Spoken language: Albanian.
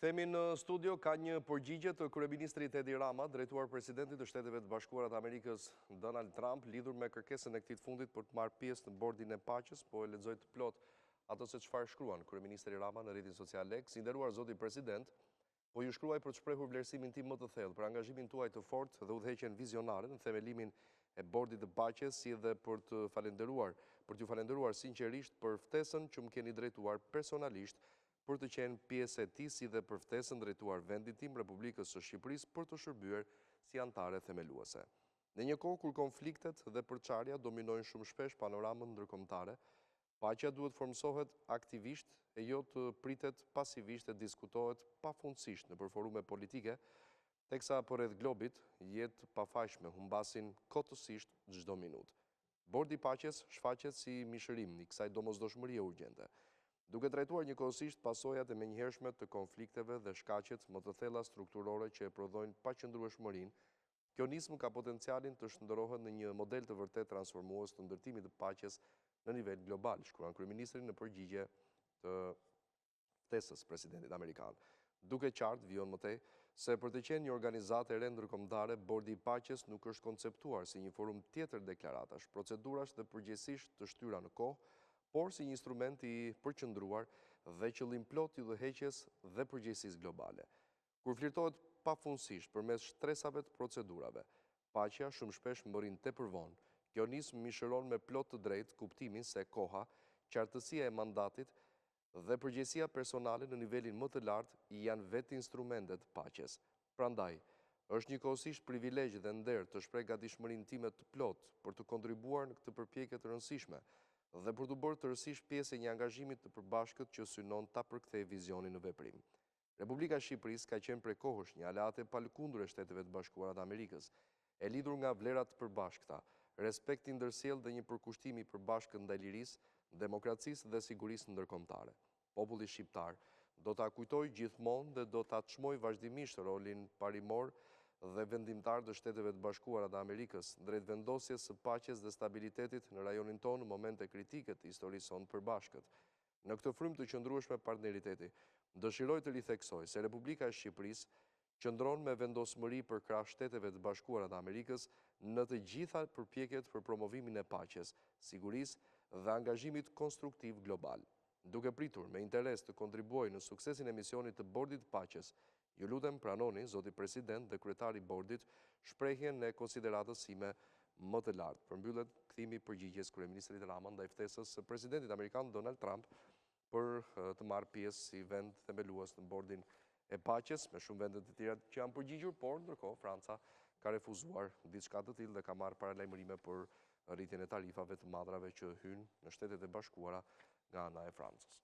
Themi në studio ka një përgjigje të kryeministrit Edi Rama, drejtuar presidentit të Shteteve të Bashkuara të Amerikës Donald Trump, lidhur me kërkesën e këtij të fundit për të marrë pjesë në bordin e paqes, po e lexoj të plot ato se çfarë shkruan kryeministri Rama në rrjetin social X. I nderuar zoti president, po ju shkruaj për të shprehur vlerësimin tim më të thellë për angazhimin tuaj të fortë dhe udhëheqjen vizionare në themelimin e bordit të paqes, si dhe për t'ju falenderuar sinqerisht për ftesën që më keni drejtuar personalisht për të qenë pjesë e tij, si dhe për ftesën drejtuar vendit tim, Republikës së Shqipërisë, për të shërbyer si anëtare themeluese. Në një kohë kur konfliktet dhe përçarja dominojnë shumë shpesh panoramën ndërkombëtare, paqja duhet formsohet aktivisht e jo të pritet pasivisht e diskutohet pafundësisht në forume politike, teksa përreth globit jetë pafajshme humbasin kotësisht çdo minutë. Bordi i paqes shfaqet si mishërim i kësaj domosdoshmërie urgjente, duke trajtuar njëkohësisht pasojat e menjëhershme të konflikteve dhe shkaqet më të thella strukturore që e prodhojnë paqëndrueshmërinë. Kjo nismë ka potencialin të shndërrohet në një model të vërtet transformues të ndërtimit të paqes në nivel global, shkruan kryeministri në përgjigje të ftesës presidentit amerikan. Duke qartë, vijon mëtej, se për të qenë një organizatë e re ndërkombëtare, bordi i paqes nuk është konceptuar si një forum tjetër deklaratash, procedurash dhe përgjithsisht të shtyra në kohë, por si një instrument i përqendruar dhe qëllim plot i udhëheqjes dhe përgjegjësisë globale. Kur flirtohet pafundësisht përmes shtresave të procedurave, paqja shumë shpesh mbërrin tepër vonë. Kjo nismë mishëron me plot të drejtë kuptimin se koha, qartësia e mandatit dhe përgjegjësia personale në nivelin më të lartë janë vetë instrumentet të paqes. Prandaj, është njëkohësisht privilegj dhe nder të shpreh gatishmërinë time të plotë për të kontribuar në këtë përpjekje të rëndësishme dhe për të bërë tërësisht pjesë e një angazhimit të përbashkët që synon ta përkthejë vizionin në veprim. Republika e Shqipërisë ka qenë prej kohësh një aleate pa lëkundur e Shteteve të Bashkuara të Amerikës, e lidhur nga vlerat të përbashkëta, respekti ndërsjellë dhe një përkushtimi i përbashkët ndaj lirisë, demokracisë dhe sigurisë ndërkombëtare. Populli shqiptar do ta kujtojë gjithmonë dhe do ta çmojë vazhdimisht rolin parimor dhe vendimtar të Shteteve të Bashkuara të Amerikës drejt vendosjes së paqes dhe stabilitetit në rajonin tonë në momente kritike të historisë sonë përbashkët. Në këtë frymë të qëndrueshme partneriteti, dëshiroj të ritheksoj se Republika e Shqipërisë qëndron me vendosmëri për krah Shteteve të Bashkuara të Amerikës në të gjitha përpjekjet për promovimin e paqes, sigurisë dhe angazhimit konstruktiv global. Duke pritur me interes të kontribuojë në suksesin e misionit të bordit të paqes, ju lutem pranoni, zoti president dhe kryetari i bordit, shprehjen e konsideratës sime më të lartë. Përmbyllet kthimi i përgjigjes kryeministrit Rama ndaj ftesës së presidentit amerikan Donald Trump për të marrë pjesë si vend themelues në bordin e paqes, me shumë vende të tjera që janë përgjigjur, por ndërkohë Franca ka refuzuar diçka të tillë dhe ka marrë paralajmërime për rritjen e tarifave të madrave që hyjnë në Shtetet e Bashkuara nga ana e Francës.